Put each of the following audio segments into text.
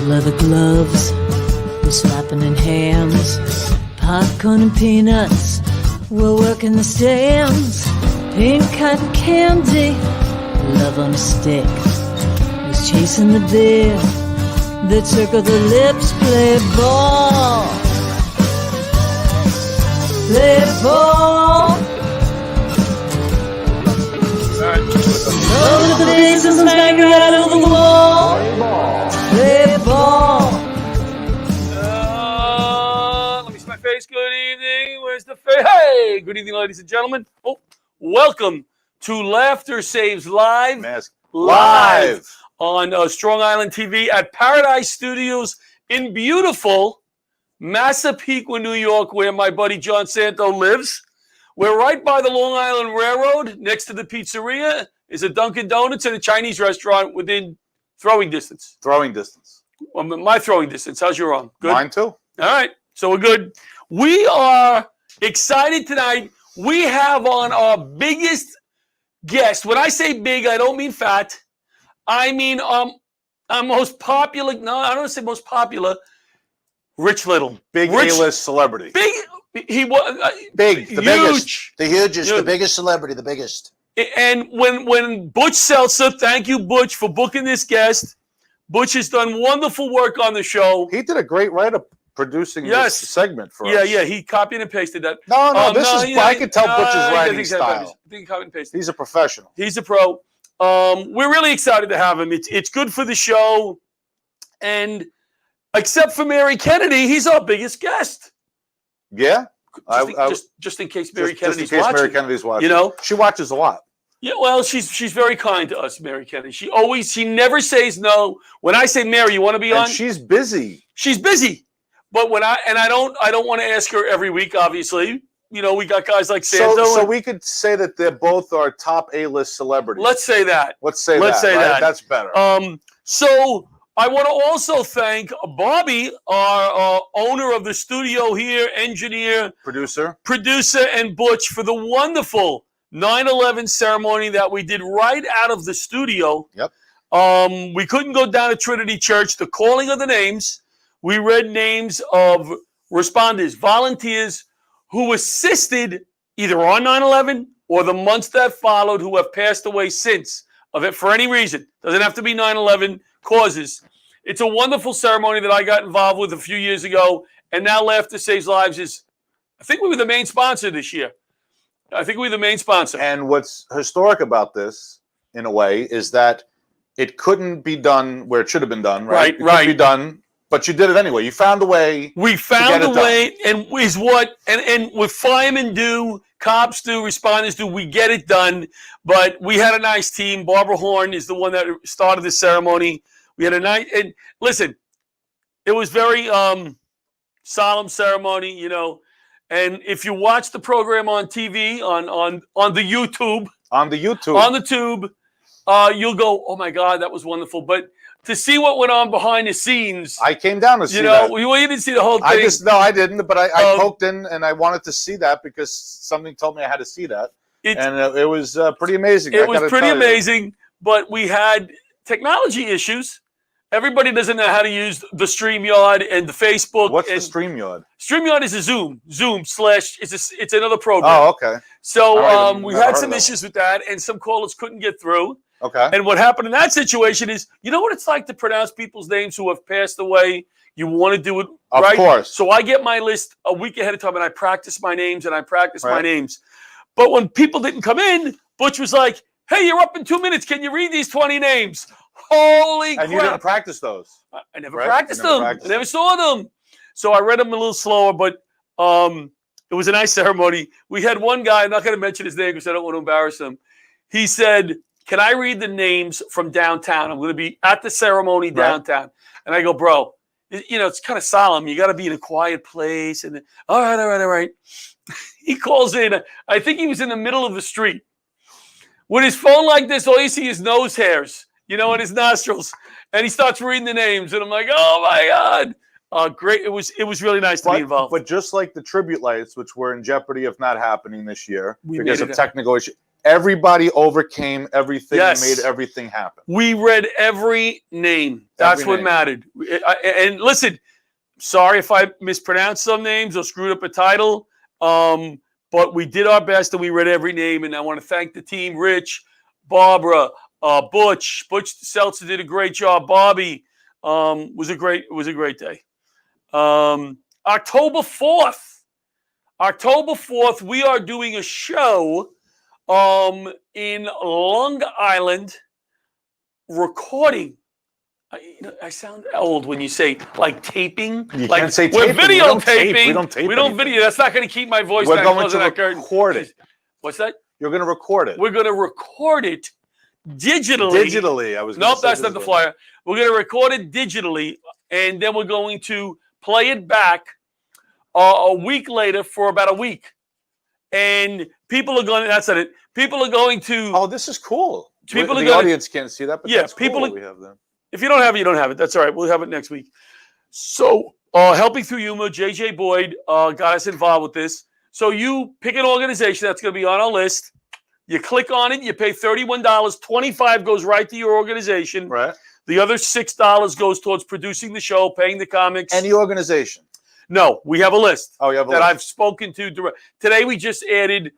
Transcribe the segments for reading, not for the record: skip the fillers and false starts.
leather gloves, we're slapping in hams. Popcorn and peanuts, we're working the stands. Pink cotton candy, love on a stick. Was chasing the deer that circle the lips. Play ball, play ball. Over the face and smacker out of the wall. Play ball. Let me see my face. Good evening. Where's the face? Hey, good evening, ladies and gentlemen. Oh, welcome to Laughter Saves Live. Mask. Live on Strong Island TV at Paradise Studios in beautiful Massapequa, New York, where my buddy John Santo lives. We're right by the Long Island Railroad. Next to the pizzeria is a Dunkin' Donuts and a Chinese restaurant within throwing distance. Throwing distance. Well, my throwing distance. How's your arm? Good? Mine too. All right. So we're good. We are excited tonight. We have on our biggest guest. When I say big, I don't mean fat. I mean our most popular. No, I don't want to say most popular. Rich Little. Big A-list celebrity. Big. He was big. The huge. biggest. The hugest, the biggest celebrity, the biggest. And when Butch Seltzer, thank you, Butch, for booking this guest. Butch has done wonderful work on the show. He did a great write-up producing this segment for us. Yeah. He copied and pasted that. No, I can tell Butch's writing style. I think he copied and pasted. He's a professional. He's a pro. We're really excited to have him. It's good for the show. And except for Mary Kennedy, he's our biggest guest. Yeah? Just in case Mary Kennedy's watching. watching. Mary Kennedy's watching. You know? She watches a lot. Yeah, well, she's very kind to us, Mary Kennedy. She never says no. When I say, Mary, you want to be on? She's busy. She's busy. But I don't want to ask her every week, obviously. You know, we got guys like Santo. So we could say that they're both our top A-list celebrities. Let's say that. Let's say that. That's better. So I want to also thank Bobby, our owner of the studio here, engineer, producer, and Butch for the wonderful 9/11 ceremony that we did right out of the studio. Yep. We couldn't go down to Trinity Church. The calling of the names, we read names of responders, volunteers who assisted either on 9/11 or the months that followed, who have passed away since of it for any reason. Doesn't have to be 9/11 causes. It's a wonderful ceremony that I got involved with a few years ago, and now Laughter Saves Lives is, I think we were the main sponsor this year. And what's historic about this, in a way, is that it couldn't be done where it should have been done, right? It couldn't be done, but you did it anyway. You found a way. We found a way, and is what, and what firemen do, cops do, responders do, we get it done. But we had a nice team. Barbara Horn is the one that started the ceremony. We had a night, and listen, it was very solemn ceremony, you know. And if you watch the program on TV, on the YouTube, you'll go, oh my God, that was wonderful. But to see what went on behind the scenes, I came down to see that. You didn't see the whole thing. I didn't. But I poked in, and I wanted to see that because something told me I had to see that, and it was pretty amazing. It was pretty amazing. But we had technology issues. Everybody doesn't know how to use the StreamYard and the Facebook. What's the StreamYard? StreamYard is a Zoom / it's another program. Oh, okay. So we had some issues with that, and some callers couldn't get through. Okay. And what happened in that situation is, you know what it's like to pronounce people's names who have passed away? You want to do it right. Of course. So I get my list a week ahead of time, and I practice my names, my names. But when people didn't come in, Butch was like, hey, you're up in 2 minutes. Can you read these 20 names? Holy crap. And you didn't practice those. I never practiced them. I never saw them. So I read them a little slower, but it was a nice ceremony. We had one guy, I'm not going to mention his name because I don't want to embarrass him. He said, can I read the names from downtown? I'm going to be at the ceremony downtown. And I go, bro, you know, it's kind of solemn. You got to be in a quiet place. And all right. He calls in. I think he was in the middle of the street. With his phone like this, all you see is nose hairs, you know, in his nostrils. And he starts reading the names. And I'm like, oh, my God. Great. It was really nice to be involved. But just like the tribute lights, which were in jeopardy of not happening this year because of technical issues, everybody overcame everything Yes. and made everything happen. We read every name. That's Every what name. mattered. And listen, sorry if I mispronounced some names or screwed up a title, but we did our best and we read every name. And I want to thank the team, Rich, Barbara, Butch. Butch Seltzer did a great job. Bobby was a great day. October 4th, we are doing a show in Long Island, recording. I sound old when you say like taping. You like can't say we're taping. We don't tape. videotaping. We don't tape We don't anything. video. That's not going to keep my voice We're that going close to to that curtain. record it. What's that? You're going to record it. We're going to record it digitally. Digitally, I was gonna Nope, say that's not the flyer. We're going to record it digitally, and then we're going to play it back a week later for about a week. And people are going. That's it. People are going to. Oh, this is cool. People are the gonna- audience can't see that, but Yeah, that's people cool are- we have them. If you don't have it, you don't have it. That's all right. We'll have it next week. So, Helping Through Humor, JJ Boyd got us involved with this. So you pick an organization that's going to be on our list. You click on it. You pay $31. $25 goes right to your organization. Right. The other $6 goes towards producing the show, paying the comics. Any organization. No, we have a list Oh, you have a that list. I've spoken to direct. Today we just added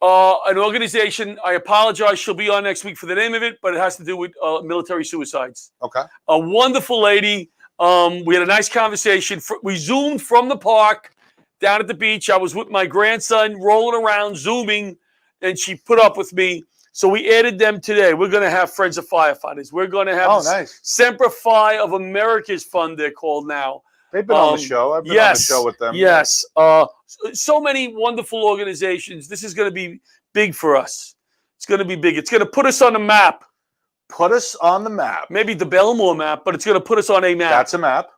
an organization. I apologize. She'll be on next week for the name of it, but it has to do with military suicides. Okay. A wonderful lady. We had a nice conversation. We Zoomed from the park down at the beach. I was with my grandson rolling around, Zooming, and she put up with me. So we added them today. We're going to have Friends of Firefighters. We're going to have nice. Semper Fi of America's Fund, they're called now. They've been on the show. I've been on the show with them. Yes. So many wonderful organizations. This is going to be big for us. It's going to be big. It's going to put us on the map. Put us on the map. Maybe the Belmore map, but it's going to put us on a map. That's a map.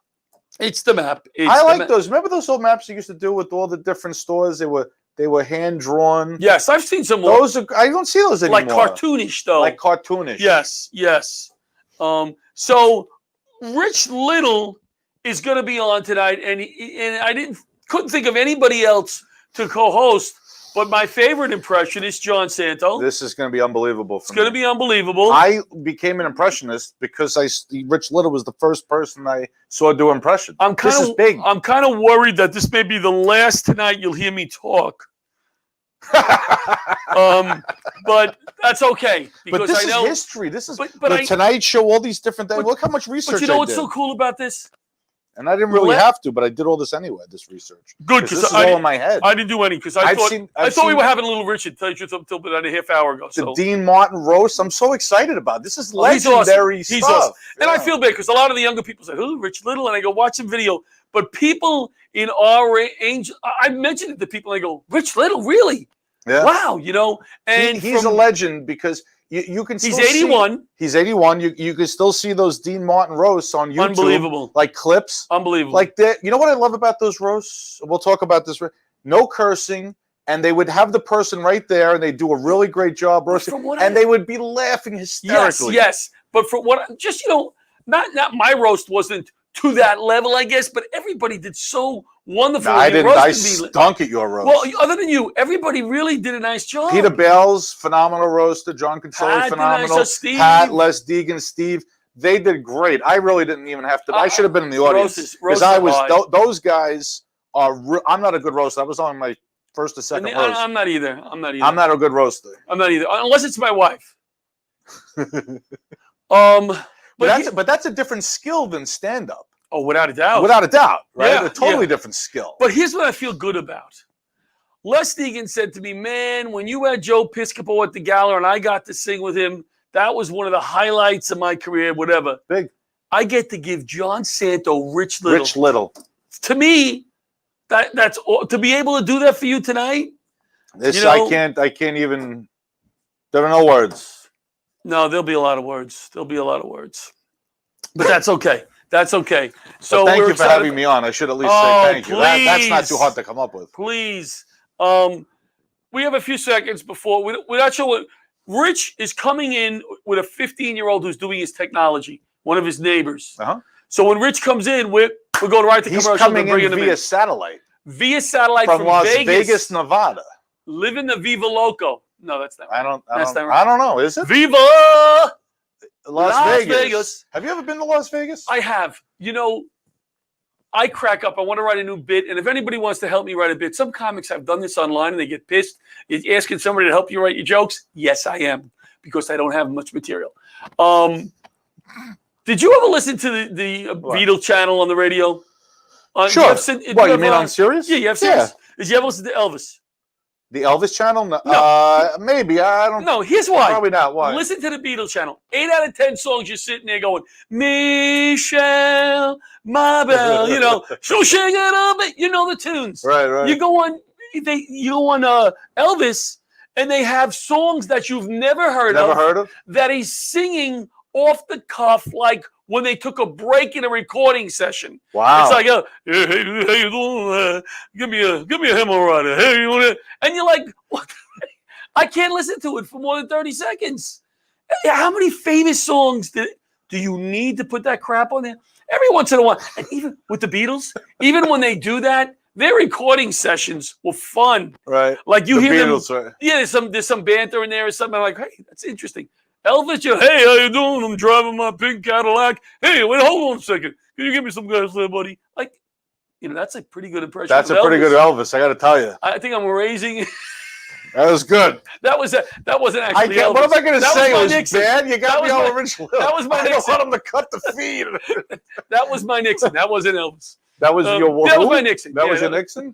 It's the map. I like those. Remember those old maps you used to do with all the different stores? They were hand drawn. Yes, I've seen some Those are, I don't see those anymore. like cartoonish though. Like cartoonish. Yes, yes. So Rich Little is going to be on tonight, and I couldn't think of anybody else to co-host. But my favorite impression is John Santo. This is going to be unbelievable. It's going to be unbelievable. I became an impressionist because Rich Little was the first person I saw do impression. This is big. I'm kind of worried that this may be the last tonight you'll hear me talk. But that's okay because But this I know is history. This is but the Tonight Show. All these different things. But- Look how much research But you know I what's did. so cool about this? And I didn't really have to, but I did all this anyway. This research. Good, This because is all in my head. I didn't do any because I I've thought seen- I I've thought we seen- were having a little Richard. Tell you the truth, until about a half hour ago. The So Dean Martin roast. I'm so excited about this. Is Oh, he's awesome. legendary He's stuff. awesome. And I Yeah. feel bad because a lot of the younger people say, "Oh, Rich Little," and I go, "Watch some video." But people in our age, I mentioned it to people, and I go, "Rich Little, really? Yeah. Wow!" You know, and He's a legend because you can. He's still 81. See, he's 81. You can still see those Dean Martin roasts on YouTube. Unbelievable. Like clips. Unbelievable. Like that. You know what I love about those roasts? We'll talk about this. No cursing. And they would have the person right there, and they do a really great job roasting, From what and they would be laughing hysterically. Yes. But for what, just not my roast wasn't to that level, I guess. But everybody did so wonderful. No, I You didn't. I roasted me. stunk at your roast. Well, other than you, everybody really did a nice job. Peter Bales, phenomenal roaster. John Consoli, Pat did phenomenal. nice. Steve. Pat, Les Deegan, Steve. They did great. I really didn't even have to. I should have been in the audience roast because is I was. high. Those guys are. I'm not a good roaster. I was on my first or second roast. I'm not either. I'm not either. I'm not a good roaster. I'm not either, unless it's my wife. But that's a different skill than stand up. Oh, without a doubt. Without a doubt, right? Yeah, A totally yeah. different skill. But here's what I feel good about. Les Deegan said to me, "Man, when you had Joe Piscopo at the Gala and I got to sing with him, that was one of the highlights of my career, whatever." Big. I get to give John Santo Rich Little. Rich Little. To me, that's to be able to do that for you tonight. This You know- I can't even. There are no words. No, there'll be a lot of words. There'll be a lot of words. But that's okay. That's okay. So So thank we're you for excited- having me on. I should at least Oh, say thank you. That's not please. too hard to come up with. Please. We have a few seconds before we're not sure what Rich is coming in with a 15-year-old who's doing his technology, one of his neighbors. Uh-huh. So when Rich comes in, we're going right to He's commercial. coming bringing in him via satellite via satellite from from Las Vegas. Vegas, Nevada. Living the Viva Loco. No, that's not. I don't know. Is it Viva Las Vegas? Have you ever been to Las Vegas? I have. You know, I crack up. I want to write a new bit, and if anybody wants to help me write a bit, some comics have done this online, and they get pissed. You're asking somebody to help you write your jokes? Yes, I am, because I don't have much material. Did you ever listen to the Beatle channel on the radio? Sure. You mean on Sirius? Yeah, you have Sirius. Did you ever listen to Elvis? The Elvis channel? No. Maybe. I don't. No, here's why. Probably not. Why? Listen to the Beatles channel. 8 out of 10 songs, you're sitting there going, Michelle, my belle, you know, so shake it up. You know the tunes. Right. You go on Elvis, and they have songs that you've never heard of that he's singing off the cuff, like when they took a break in a recording session. Wow. It's like, hey, how you doing? Give me a hemorrhoid. Hey, you want it? And you're like, what? I can't listen to it for more than 30 seconds. How many famous songs do you need to put that crap on there? Every once in a while. And even with the Beatles, even when they do that, their recording sessions were fun. Right. Like you the hear Beatles, them. Right. Yeah, there's some banter in there or something. I'm like, hey, that's interesting. Elvis, hey, how you doing? I'm driving my pink Cadillac. Hey, wait, hold on a second. Can you give me some gas there, buddy? Like, you know, that's a pretty good impression. That's a pretty good Elvis, I got to tell you. I think I'm raising. That was good. That wasn't actually Elvis. What am I going to say? It was Nixon. bad? You got me all original. That was my Nixon. I don't want him to cut the feed. That was my Nixon. That wasn't Elvis. That was your That was my Nixon. That was your Nixon?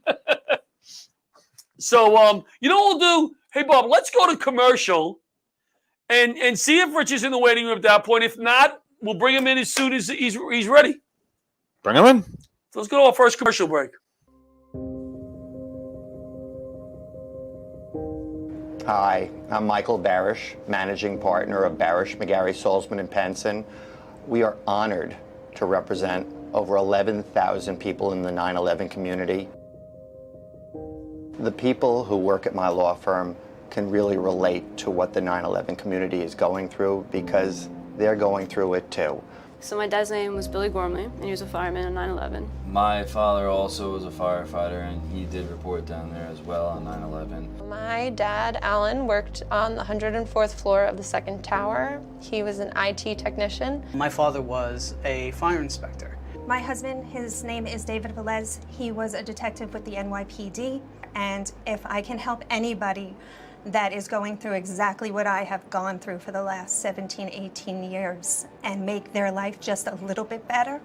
So, you know what we'll do? Hey, Bob, let's go to commercial and see if Rich is in the waiting room at that point. If not, we'll bring him in as soon as he's ready. Bring him in. So let's go to our first commercial break. Hi, I'm Michael Barish, managing partner of Barish, McGarry, Salzman & Penson. We are honored to represent over 11,000 people in the 9/11 community. The people who work at my law firm can really relate to what the 9/11 community is going through because they're going through it too. So my dad's name was Billy Gormley, and he was a fireman on 9/11. My father also was a firefighter, and he did report down there as well on 9/11. My dad, Alan, worked on the 104th floor of the second tower. He was an IT technician. My father was a fire inspector. My husband, his name is David Velez. He was a detective with the NYPD. And if I can help anybody that is going through exactly what I have gone through for the last 17, 18 years and make their life just a little bit better,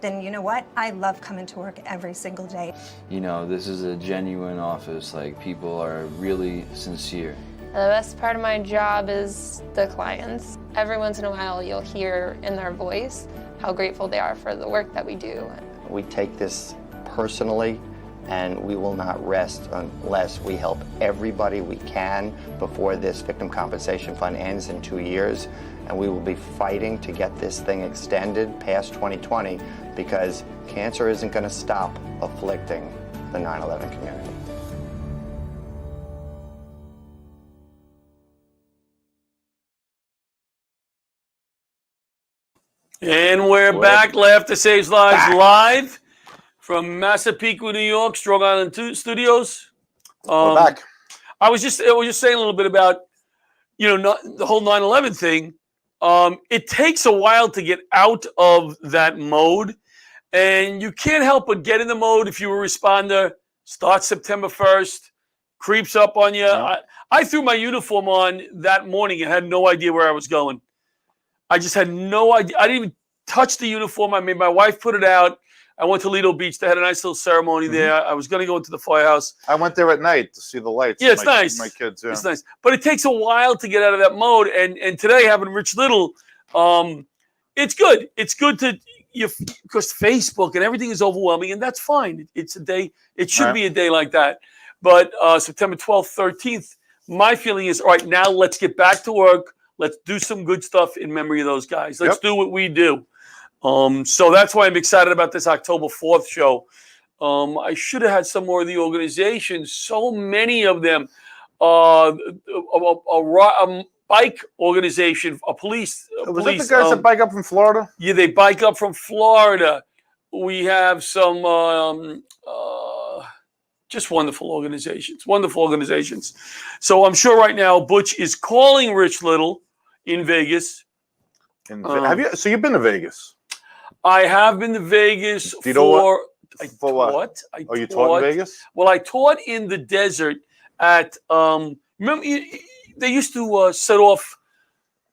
then you know what? I love coming to work every single day. You know, this is a genuine office. Like, people are really sincere. The best part of my job is the clients. Every once in a while, you'll hear in their voice how grateful they are for the work that we do. We take this personally, and we will not rest unless we help everybody we can before this Victim Compensation Fund ends in 2 years. And we will be fighting to get this thing extended past 2020 because cancer isn't going to stop afflicting the 9/11 community. And we're back. Laughter Saves Lives live from Massapequa, New York, Strong Island Studios. We're back. I was just saying a little bit about, the whole 9/11 thing. It takes a while to get out of that mode, and you can't help but get in the mode if you're a responder. Start September 1st, creeps up on you. Yeah. I threw my uniform on that morning and had no idea where I was going. I just had no idea. I didn't even touch the uniform. I made my wife put it out. I went to Lido Beach. They had a nice little ceremony there. I was going to go into the firehouse. I went there at night to see the lights. Yeah, it's nice. My kids, yeah. It's nice. But it takes a while to get out of that mode. And today, having Rich Little, it's good. It's good because Facebook and everything is overwhelming, and that's fine. It's a day. It should be a day like that. But September 12th, 13th, my feeling is, all right, now let's get back to work. Let's do some good stuff in memory of those guys. Let's do what we do. So that's why I'm excited about this October 4th show. I should have had some more of the organizations. So many of them. A bike organization, a police. Was that the guys that bike up from Florida? Yeah, they bike up from Florida. We have some Just wonderful organizations. Wonderful organizations. So I'm sure right now Butch is calling Rich Little in Vegas. Have you? So you've been to Vegas? I have been to Vegas. Do you know what? I For what? taught. You taught in Vegas? Well, I taught in the desert at. Remember, they used to set off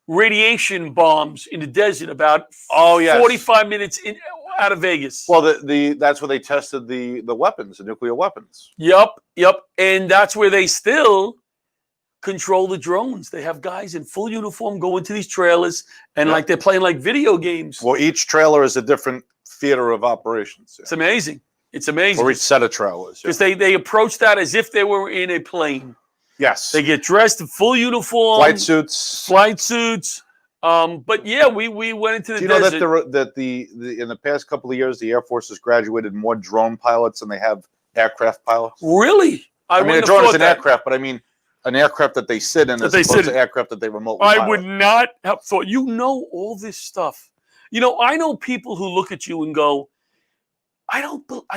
radiation bombs in the desert about 45 minutes out of Vegas. Well, that's where they tested the weapons, the nuclear weapons. Yep, and that's where they still control the drones. They have guys in full uniform go into these trailers and like they're playing like video games. Well, each trailer is a different theater of operations. It's amazing. It's amazing. Or each set of trailers. Because they approach that as if they were in a plane. Yes. They get dressed in full uniform. Flight suits. But yeah, we went into the desert. Do you know that the in the past couple of years, the Air Force has graduated more drone pilots than they have aircraft pilots? Really? I mean, a drone is an aircraft, but I mean an aircraft that they sit in as opposed to aircraft that they remotely pilot. I would not have thought. You know all this stuff. You know, I know people who look at you and go, I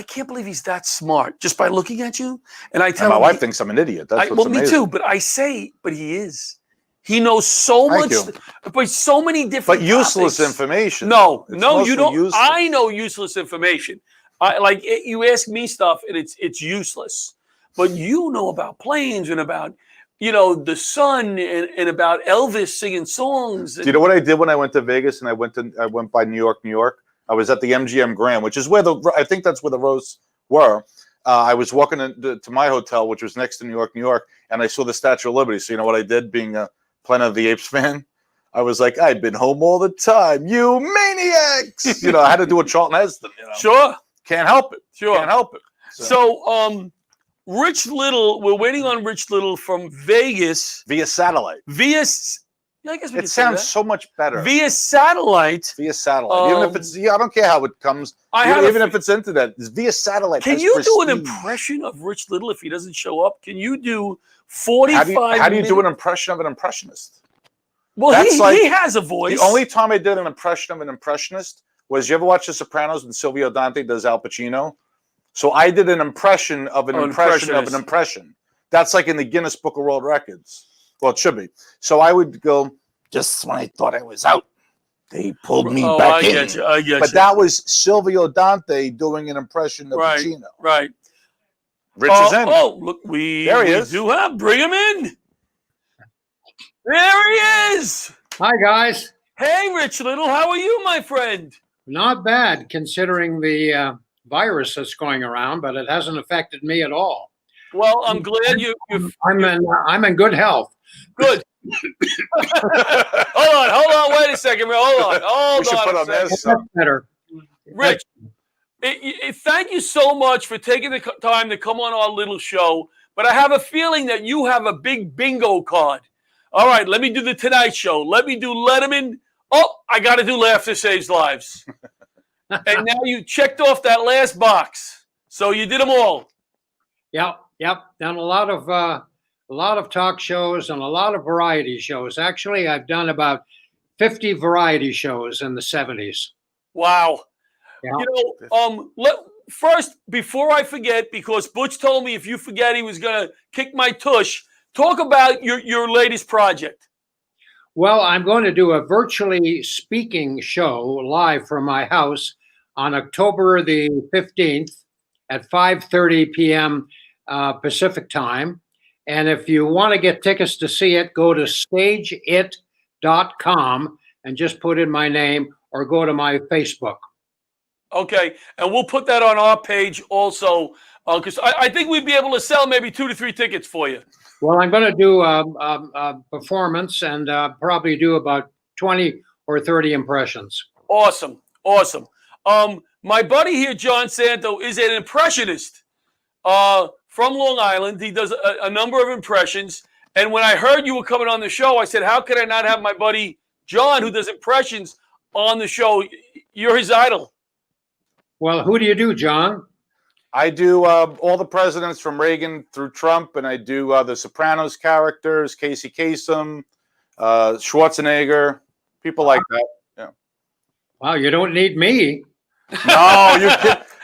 can't believe he's that smart just by looking at you. And I tell my wife thinks I'm an idiot. That's what's amazing. Me too. But I say, but he is. He knows so much, but so many different. But useless information. No, you don't. Useless. I know useless information. You ask me stuff, and it's useless. But you know about planes and about the sun and about Elvis singing songs. Do you know what I did when I went to Vegas and I went by New York? I was at the MGM Grand, which is where I think that's where the roasts were. I was walking to my hotel, which was next to New York, and I saw the Statue of Liberty. So you know what I did, being a Planet of the Apes fan? I was like, I've been home all the time, you maniacs! I had to do a Charlton Heston. Sure. Can't help it. Sure. Can't help it. So Rich Little, we're waiting on Rich Little from Vegas. Via satellite. I guess we it sounds so much better. Via satellite. Even if it's, I don't care how it comes. Even if it's internet, it's via satellite. Can you do an impression of Rich Little if he doesn't show up? Can you do 45 How do you do an impression of an impressionist? Well, he has a voice. The only time I did an impression of an impressionist was, you ever watch The Sopranos when Silvio Dante does Al Pacino? So I did an impression of an impression of an impression. That's like in the Guinness Book of World Records. Well, it should be. So I would go, just when I thought I was out, they pulled me back in. I get you. But that was Silvio Dante doing an impression of Pacino. Right. Rich is in. Oh, look, there he is. Bring him in. There he is. Hi, guys. Hey, Rich Little. How are you, my friend? Not bad, considering the virus that's going around, but it hasn't affected me at all. Well, I'm glad I'm in good health. Good. Hold on. Wait a second. Hold on. Better. Rich, thank you so much for taking the time to come on our little show. But I have a feeling that you have a big bingo card. All right, let me do the Tonight Show. Let me do Letterman. Oh, I got to do Laughter Saves Lives. And now you checked off that last box. So you did them all. Yep. Done a lot of talk shows and a lot of variety shows. Actually, I've done about 50 variety shows in the 70s. Wow. Yeah. First, before I forget, because Butch told me if you forget he was going to kick my tush, talk about your latest project. Well, I'm going to do a virtually speaking show live from my house on October the 15th at 5:30 p.m. Pacific time. And if you want to get tickets to see it, go to stageit.com and just put in my name or go to my Facebook. Okay. And we'll put that on our page also, because I think we'd be able to sell maybe 2 to 3 tickets for you. Well, I'm going to do a performance and probably do about 20 or 30 impressions. Awesome. My buddy here, John Santo, is an impressionist from Long Island. He does a number of impressions. And when I heard you were coming on the show, I said, how could I not have my buddy John, who does impressions, on the show? You're his idol. Well, who do you do, John? I do all the presidents from Reagan through Trump, and I do the Sopranos characters, Casey Kasem, Schwarzenegger, people like that. Yeah. Wow, you don't need me. No,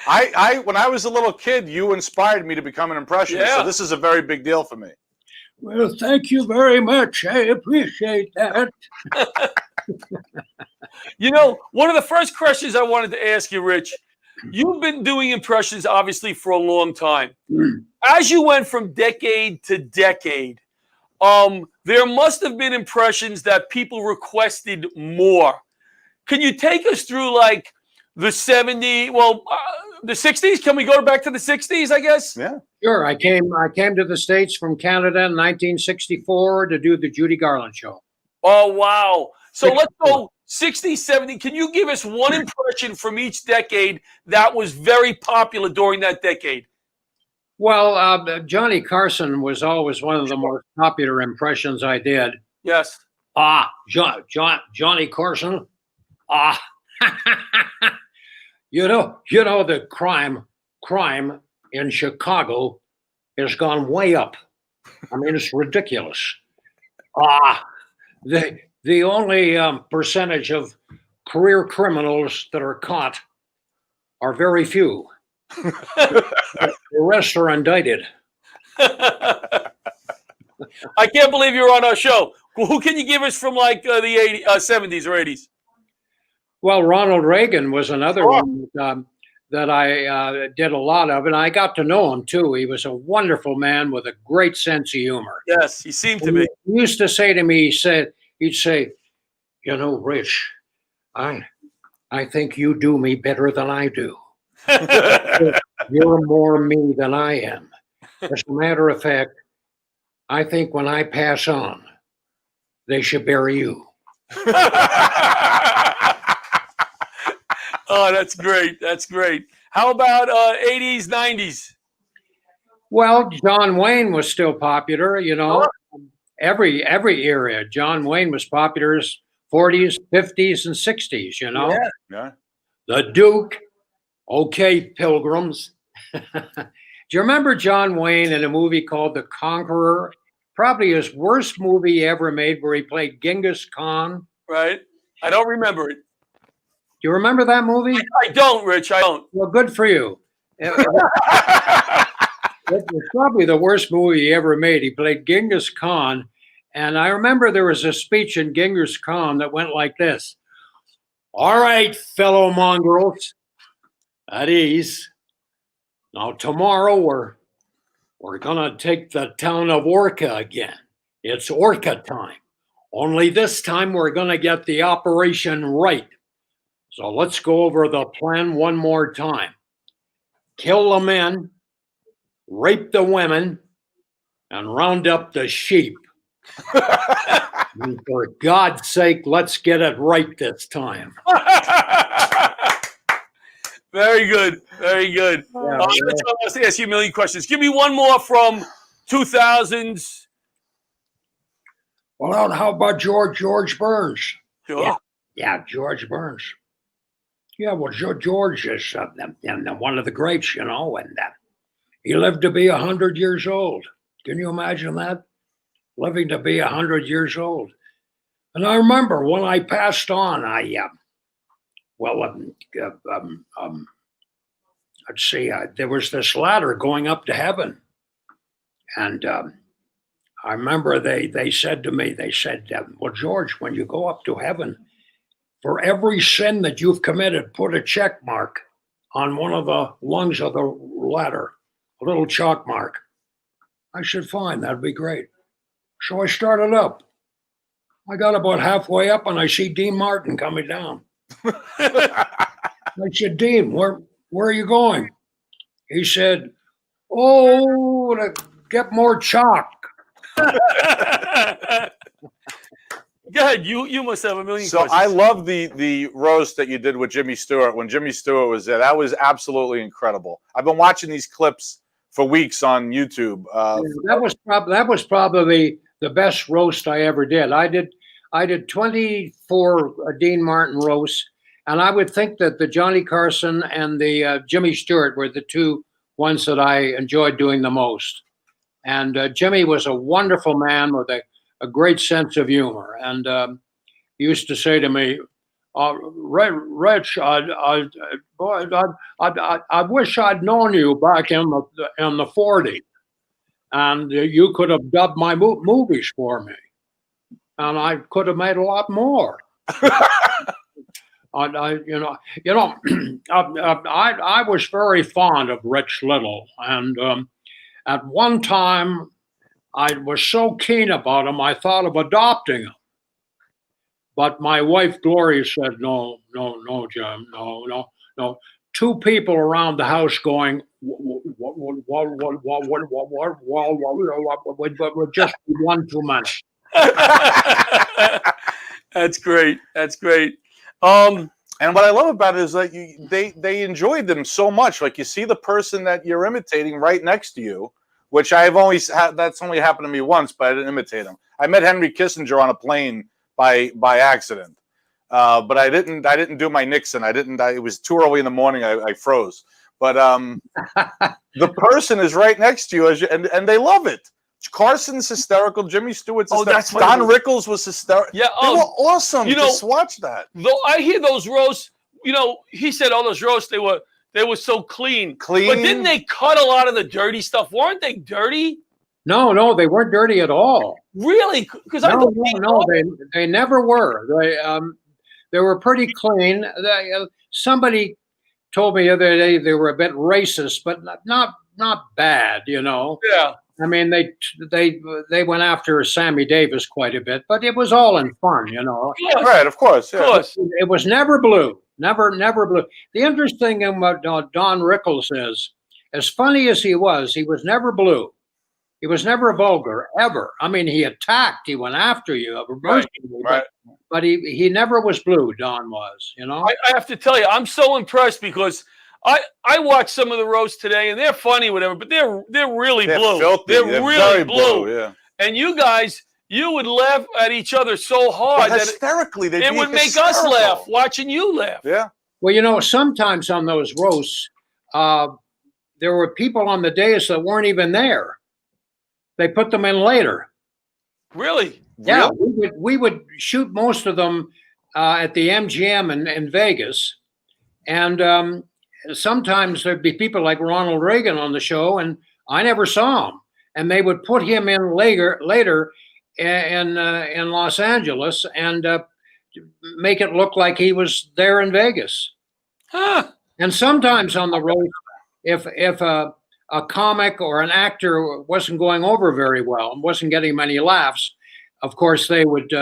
When I was a little kid, you inspired me to become an impressionist. Yeah. So this is a very big deal for me. Well, thank you very much. I appreciate that. You know, one of the first questions I wanted to ask you, Rich, you've been doing impressions obviously for a long time. As you went from decade to decade, there must have been impressions that people requested more. Can you take us through like the 70s? Well, the 60s? Can we go back to the 60s, I guess? Yeah. Sure. I came to the States from Canada in 1964 to do the Judy Garland show. Oh, wow. So let's go 60, 70. Can you give us one impression from each decade that was very popular during that decade? Well, Johnny Carson was always one of the most popular impressions I did. Yes. Johnny Carson. You know the crime in Chicago has gone way up. I mean, it's ridiculous. The only percentage of career criminals that are caught are very few. The rest are indicted. I can't believe you're on our show. Who can you give us from like the 70s or 80s? Well, Ronald Reagan was another one that I did a lot of, and I got to know him too. He was a wonderful man with a great sense of humor. Yes, he seemed to be. He used to say to me, he'd say, you know, Rich, I think you do me better than I do. You're more me than I am. As a matter of fact, I think when I pass on, they should bury you. Oh, that's great. That's great. How about 80s, 90s? Well, John Wayne was still popular, you know. Every era, John Wayne was popular, 40s, 50s, and 60s, you know. Yeah. The Duke, okay, Pilgrims. Do you remember John Wayne in a movie called The Conqueror? Probably his worst movie he ever made, where he played Genghis Khan. Right. I don't remember it. Do you remember that movie? I don't, Rich. I don't. Well, good for you. It was probably the worst movie he ever made. He played Genghis Khan. And I remember there was a speech in Genghis Khan that went like this. All right, fellow mongrels, at ease. Now, tomorrow we're going to take the town of Orca again. It's Orca time. Only this time we're going to get the operation right. So let's go over the plan one more time. Kill the men, rape the women, and round up the sheep. And for God's sake, let's get it right this time. Very good. Very good. Let's ask you a million questions. Give me one more from 2000s. Well, how about George Burns? Sure. Yeah, George Burns. Yeah, well, George is one of the greats, you know, and he lived to be 100 years old. Can you imagine that? Living to be 100 years old. And I remember when I passed on, let's see, there was this ladder going up to heaven. And I remember they said to me, well, George, when you go up to heaven, for every sin that you've committed, put a check mark on one of the lungs of the ladder, a little chalk mark. I said, fine, that'd be great. So I started up. I got about halfway up and I see Dean Martin coming down. I said, Dean, where are you going? He said, oh, to get more chalk. Go ahead. You must have a million questions. I love the roast that you did with Jimmy Stewart when Jimmy Stewart was there. That was absolutely incredible. I've been watching these clips for weeks on YouTube. That was probably the best roast I ever did. I did 24 Dean Martin roasts, and I would think that the Johnny Carson and the Jimmy Stewart were the two ones that I enjoyed doing the most. And Jimmy was a wonderful man with a great sense of humor. And he used to say to me, Rich, boy, I wish I'd known you back in the 40s, and you could have dubbed my movies for me, and I could have made a lot more. I was very fond of Rich Little, and at one time I was so keen about him, I thought of adopting him. But my wife Gloria said, "No, Jim, no." Two people around the house going, "What would just be one too many." That's great. That's great. And what I love about it is that they enjoyed them so much. Like, you see the person that you're imitating right next to you, which I've always had. That's only happened to me once, but I didn't imitate him. I met Henry Kissinger on a plane by accident, but I didn't do my Nixon. It was too early in the morning. I froze. But the person is right next to you, and they love it. Carson's hysterical. Jimmy Stewart's hysterical. That's Don Rickles was hysterical. Yeah, they were awesome. Just watch that. Though I hear those roasts, he said all those roasts they were so clean. But didn't they cut a lot of the dirty stuff? Weren't they dirty? No, they weren't dirty at all. Really? Because they never were. They were pretty clean. Somebody told me the other day they were a bit racist, but not bad, Yeah. I mean, they went after Sammy Davis quite a bit, but it was all in fun, Yes. Right, of course. Yeah. Of course. It was never blue. Never blue. The interesting thing about Don Rickles is, as funny as he was never blue. He was never vulgar, ever. I mean, he attacked, he went after you, Right. but he never was blue, Don was, I have to tell you, I'm so impressed because I watched some of the roasts today, and they're funny, whatever, but they're really blue. Filthy. They're really very blue. Yeah. And you guys, you would laugh at each other so hard that hysterically, it would make us laugh watching you laugh. Yeah. Well, sometimes on those roasts, there were people on the dais that weren't even there. They put them in later. Really? Yeah, we would shoot most of them at the MGM in Vegas, and sometimes there'd be people like Ronald Reagan on the show, and I never saw him. And they would put him in later in Los Angeles and make it look like he was there in Vegas. Huh. And sometimes on the road, if a comic or an actor wasn't going over very well and wasn't getting many laughs, of course, they would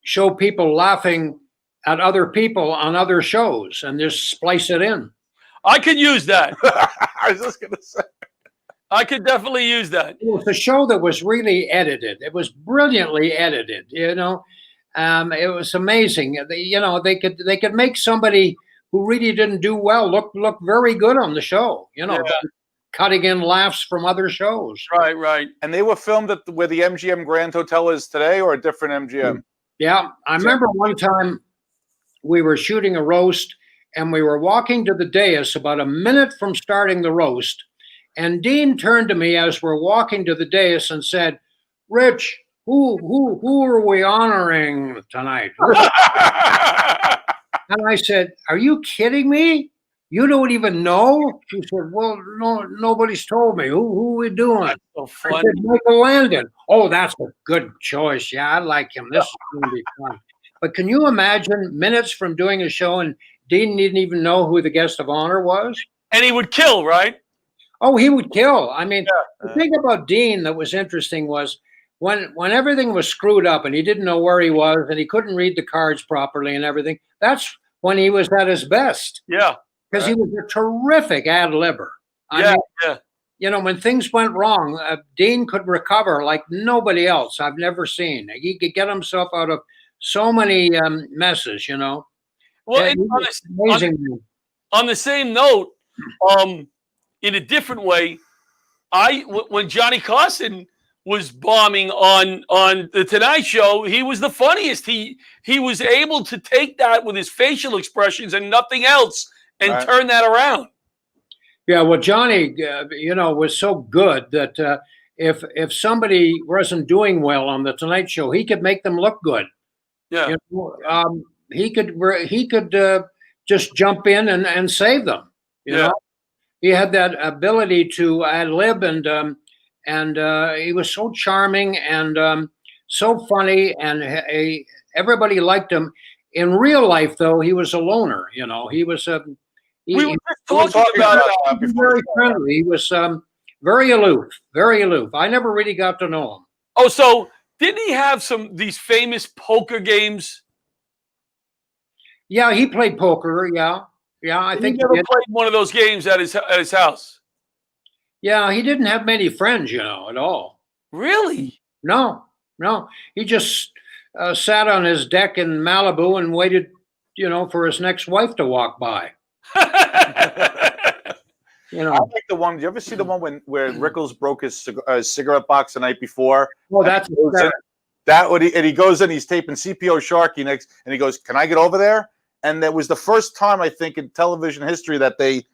show people laughing at other people on other shows and just splice it in. I could use that. I was just going to say. I could definitely use that. It was a show that was really edited. It was brilliantly edited, It was amazing. They could make somebody who really didn't do well look very good on the show, cutting in laughs from other shows. Right. And they were filmed at where the MGM Grand Hotel is today, or a different MGM? Yeah. I remember one time we were shooting a roast and we were walking to the dais about a minute from starting the roast. And Dean turned to me as we're walking to the dais and said, "Rich, who are we honoring tonight?" And I said, "Are you kidding me? You don't even know?" He said, "Well, no, nobody's told me. Who are we doing?" So I funny. said, "Michael Landon." "Oh, that's a good choice. Yeah, I like him. This is going to be fun." But can you imagine minutes from doing a show and Dean didn't even know who the guest of honor was? And he would kill, right? Oh, he would kill. I mean, the thing about Dean that was interesting was when everything was screwed up and he didn't know where he was and he couldn't read the cards properly and everything, that's when he was at his best. Yeah. Because he was a terrific ad-libber. Yeah. When things went wrong, Dean could recover like nobody else I've never seen. He could get himself out of so many messes, Well, amazing. on the same note, in a different way, when Johnny Carson was bombing on the Tonight Show, he was the funniest. He was able to take that with his facial expressions and nothing else and turn that around. Yeah, well, Johnny, was so good that if somebody wasn't doing well on the Tonight Show, he could make them look good. Yeah. he could just jump in and save them. You know, he had that ability to ad lib, and he was so charming and so funny, and everybody liked him. In real life, though, he was a loner. You know, he was we were just talking about he was very friendly. He was very aloof, very aloof. I never really got to know him. Oh, so didn't he have these famous poker games? Yeah, he played poker. Yeah, I think he never played one of those games at his house. Yeah, he didn't have many friends, you know, at all. Really? No. He just sat on his deck in Malibu and waited, you know, for his next wife to walk by. You know, I like the one. Did you ever see the one where Rickles broke his cigarette box the night before? Well, that's and he goes in. He's taping CPO Sharkey next, and he goes, "Can I get over there?" And that was the first time I think in television history that they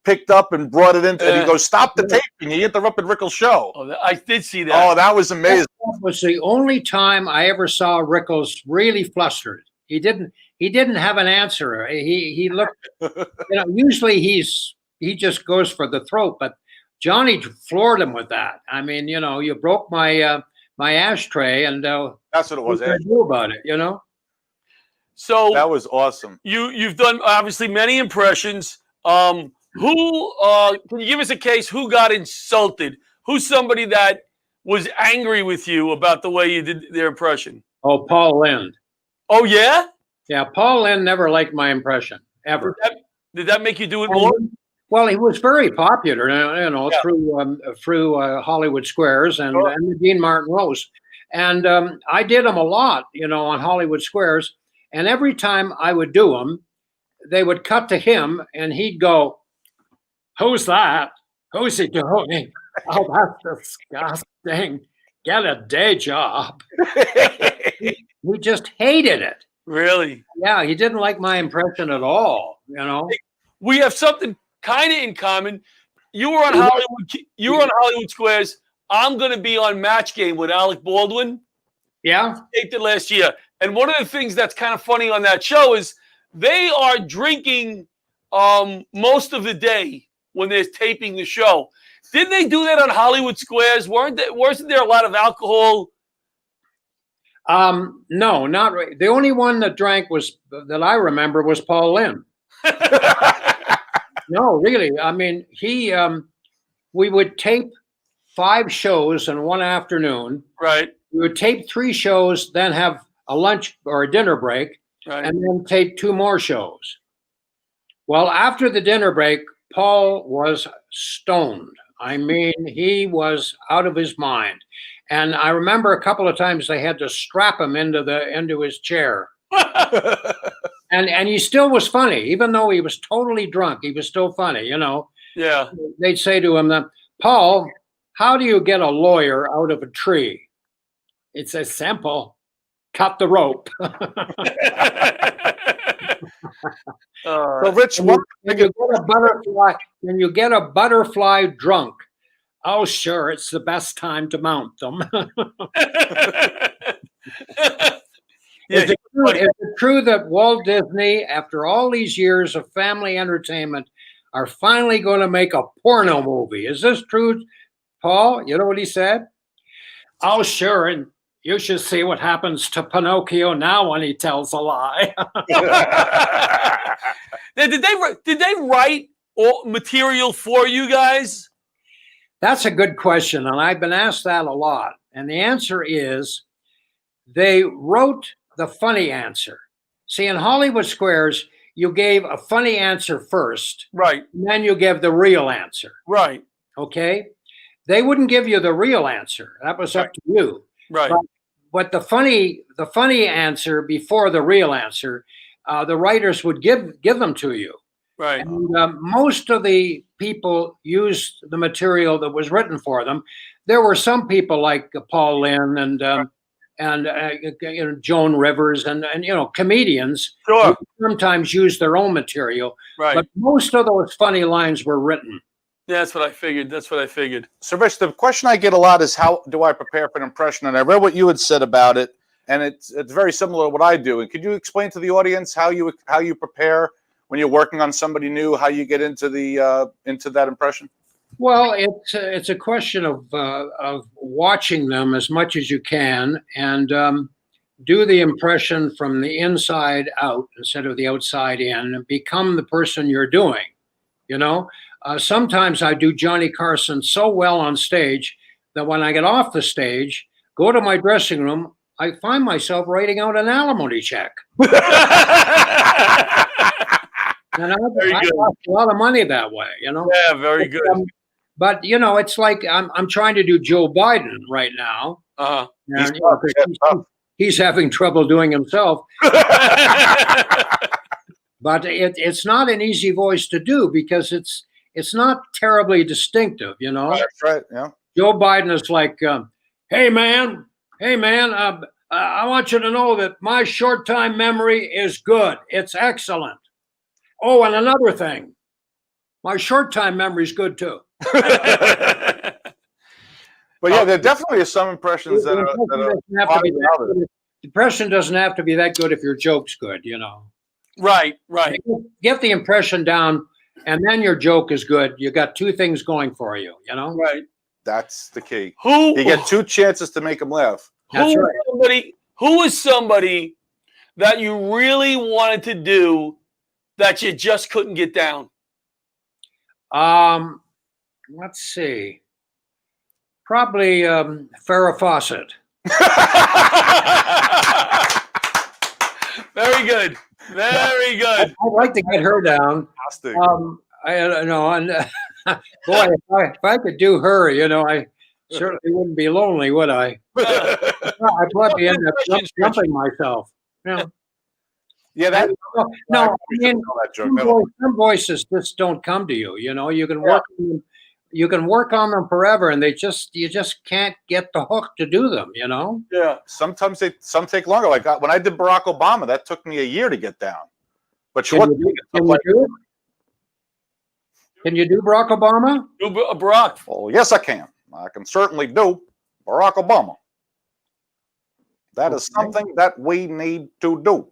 picked up and brought it in. And he goes, "Stop the taping! He interrupted Rickles' show." Oh, I did see that. Oh, that was amazing. That was the only time I ever saw Rickles really flustered. He didn't have an answer. He looked, you know, usually he just goes for the throat, but Johnny floored him with that. I mean, you know, you broke my my ashtray, and that's what it was. What can I do about it, you know? So that was awesome. You've done obviously many impressions. Who can you give us a case? Who got insulted? Who's somebody that was angry with you about the way you did their impression? Oh, Paul Lynde. Oh yeah. Yeah, Paul Lynde never liked my impression ever. Did that make you do it more? Well, he was very popular, you know, through Hollywood Squares and the Dean Martin Rose, and I did them a lot, you know, on Hollywood Squares. And every time I would do them, they would cut to him, and he'd go, "Who's that? Who's he doing? Oh, that's disgusting. Get a day job." We just hated it. Really? Yeah, he didn't like my impression at all. You know, we have something kind of in common. You were on Hollywood. You were on Hollywood Squares. I'm going to be on Match Game with Alec Baldwin. Yeah, taped it last year. And one of the things that's kind of funny on that show is they are drinking most of the day when they're taping the show. Didn't they do that on Hollywood Squares? Wasn't there a lot of alcohol? No, not really. The only one that drank that I remember was Paul Lynde. No, really. I mean, we would tape 5 shows in one afternoon. Right. We would tape 3 shows, then have a lunch or a dinner break, right, and then tape 2 more shows. Well, after the dinner break, Paul was stoned. I mean, he was out of his mind. And I remember a couple of times they had to strap him into his chair. And he still was funny, even though he was totally drunk. He was still funny, you know. Yeah. They'd say to him, "Paul, how do you get a lawyer out of a tree?" It's as simple. Cut the rope. So, Rich, when you get a butterfly drunk, oh, sure, it's the best time to mount them. Is it true that Walt Disney, after all these years of family entertainment, are finally going to make a porno movie? Is this true, Paul? You know what he said? Oh, sure, and you should see what happens to Pinocchio now when he tells a lie. Did they write all material for you guys? That's a good question, and I've been asked that a lot. And the answer is they wrote the funny answer. See, in Hollywood Squares, you gave a funny answer first. Right. And then you give the real answer. Right. Okay? They wouldn't give you the real answer. That was up to you. Right. But the funny answer before the real answer, the writers would give them to you. Right. And most of the people used the material that was written for them. There were some people like Paul Lynde and you know, Joan Rivers and you know, comedians who sometimes use their own material. Right. But most of those funny lines were written. Yeah, that's what I figured. So, Rich, the question I get a lot is, how do I prepare for an impression? And I read what you had said about it. and it's very similar to what I do. And could you explain to the audience how you prepare when you're working on somebody new, how you get into that impression? Well, it's a question of watching them as much as you can and do the impression from the inside out instead of the outside in, and become the person you're doing. You know, sometimes I do Johnny Carson so well on stage that when I get off the stage, go to my dressing room, I find myself writing out an alimony check. And I lost a lot of money that way, you know. Yeah, very good. But you know, it's like I'm trying to do Joe Biden right now. And, you know, he's having trouble doing himself. But it's not an easy voice to do because it's not terribly distinctive, you know. That's right. Yeah. Joe Biden is like, hey man, I want you to know that my short-time memory is good. It's excellent. Oh, and another thing, my short-time memory is good too. But yeah, there definitely are some impressions that are the impression doesn't have to be that good if your joke's good, you know. Right. Get the impression down, and then your joke is good. You got two things going for you, you know. Right. That's the key. You get two chances to make them laugh. That's right. Who is somebody that you really wanted to do that you just couldn't get down? Let's see. Probably Farrah Fawcett. Very good. Very good. I'd like to get her down. I don't know. And boy, if I could do her, you know, I certainly wouldn't be lonely, would I? I'd probably end up jumping myself. You know? Yeah, that. No, I mean, some voices just don't come to you. You know, you can work. You can work on them forever, and you just can't get the hook to do them. You know. Yeah. Sometimes some take longer. Like when I did Barack Obama, that took me a year to get down. But Can you do Barack Obama? Do Barack? Well, yes, I can. I can certainly do Barack Obama. That is something that we need to do.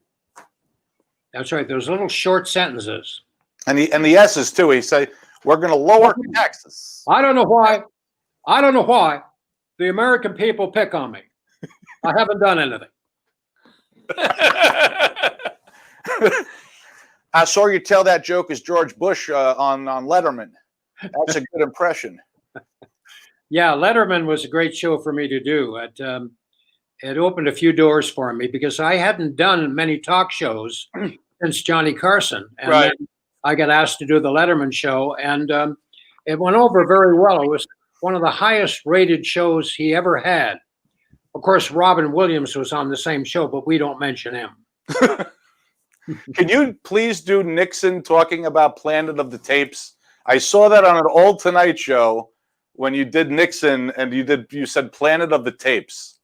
That's right. Those little short sentences. And the S's too. He say, we're going to lower taxes. I don't know why. The American people pick on me. I haven't done anything. I saw you tell that joke as George Bush on Letterman. That's a good impression. Yeah, Letterman was a great show for me to do. It opened a few doors for me because I hadn't done many talk shows since Johnny Carson. And right. Then I got asked to do the Letterman show, and it went over very well. It was one of the highest rated shows he ever had. Of course, Robin Williams was on the same show, but we don't mention him. Can you please do Nixon talking about Planet of the Tapes? I saw that on an old Tonight Show when you did Nixon, and you said Planet of the Tapes.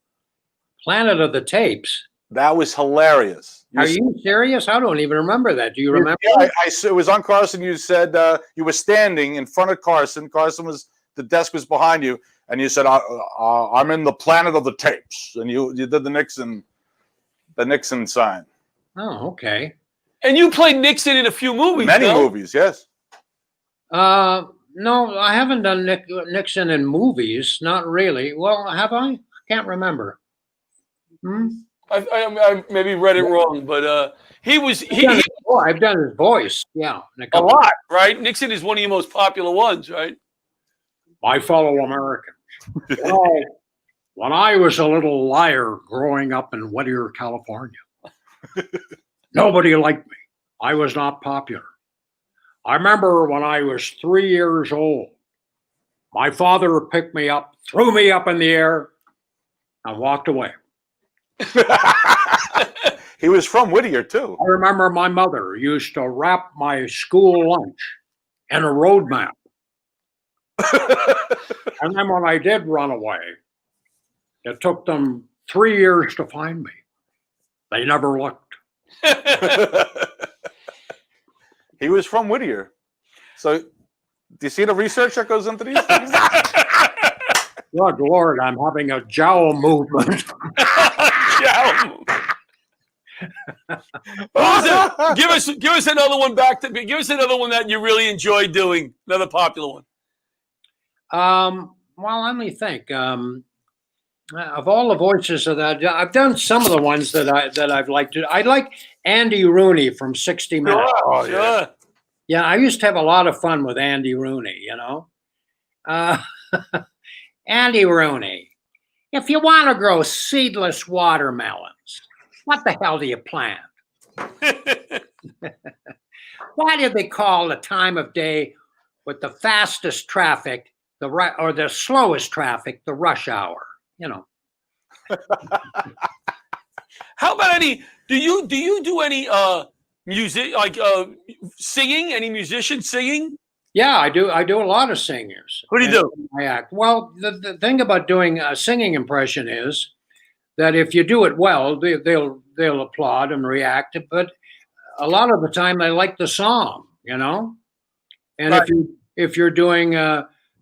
Planet of the Tapes? That was hilarious. Are you serious? I don't even remember that. Do you remember? Yeah, it was on Carson. You said you were standing in front of Carson. The desk was behind you, and you said, "I'm in the Planet of the Tapes," and you did the Nixon sign. Oh, okay. And you played Nixon in a few movies. Many movies, yes. No, I haven't done Nixon in movies. Not really. Well, have I? Can't remember. I maybe read it wrong, but I've done his voice. Yeah, a lot, right? Nixon is one of your most popular ones, right? My fellow Americans. When I was a little liar growing up in Whittier, California, nobody liked me. I was not popular. I remember when I was 3 years old, my father picked me up, threw me up in the air, and walked away. He was from Whittier, too. I remember my mother used to wrap my school lunch in a road map. And then when I did run away, it took them 3 years to find me. They never looked. He was from Whittier. So do you see the research that goes into these things? Good Lord, I'm having a jowl movement. Give us another one give us another one that you really enjoy doing. Another popular one. Well, let me think. Of all the voices of that, I've done some of the ones that I've liked. I like Andy Rooney from 60 Minutes. Oh, yeah. Yeah, I used to have a lot of fun with Andy Rooney, you know. Andy Rooney, if you want to grow seedless watermelons, what the hell do you plant? Why do they call the time of day with the fastest traffic or the slowest traffic the rush hour? You know. How about do you do any music, like singing? Any musicians singing? Yeah, I do. I do a lot of singers. What do you do? I act. Well, the thing about doing a singing impression is that if you do it well, they'll applaud and react. But a lot of the time, they like the song, you know. And right. if you're doing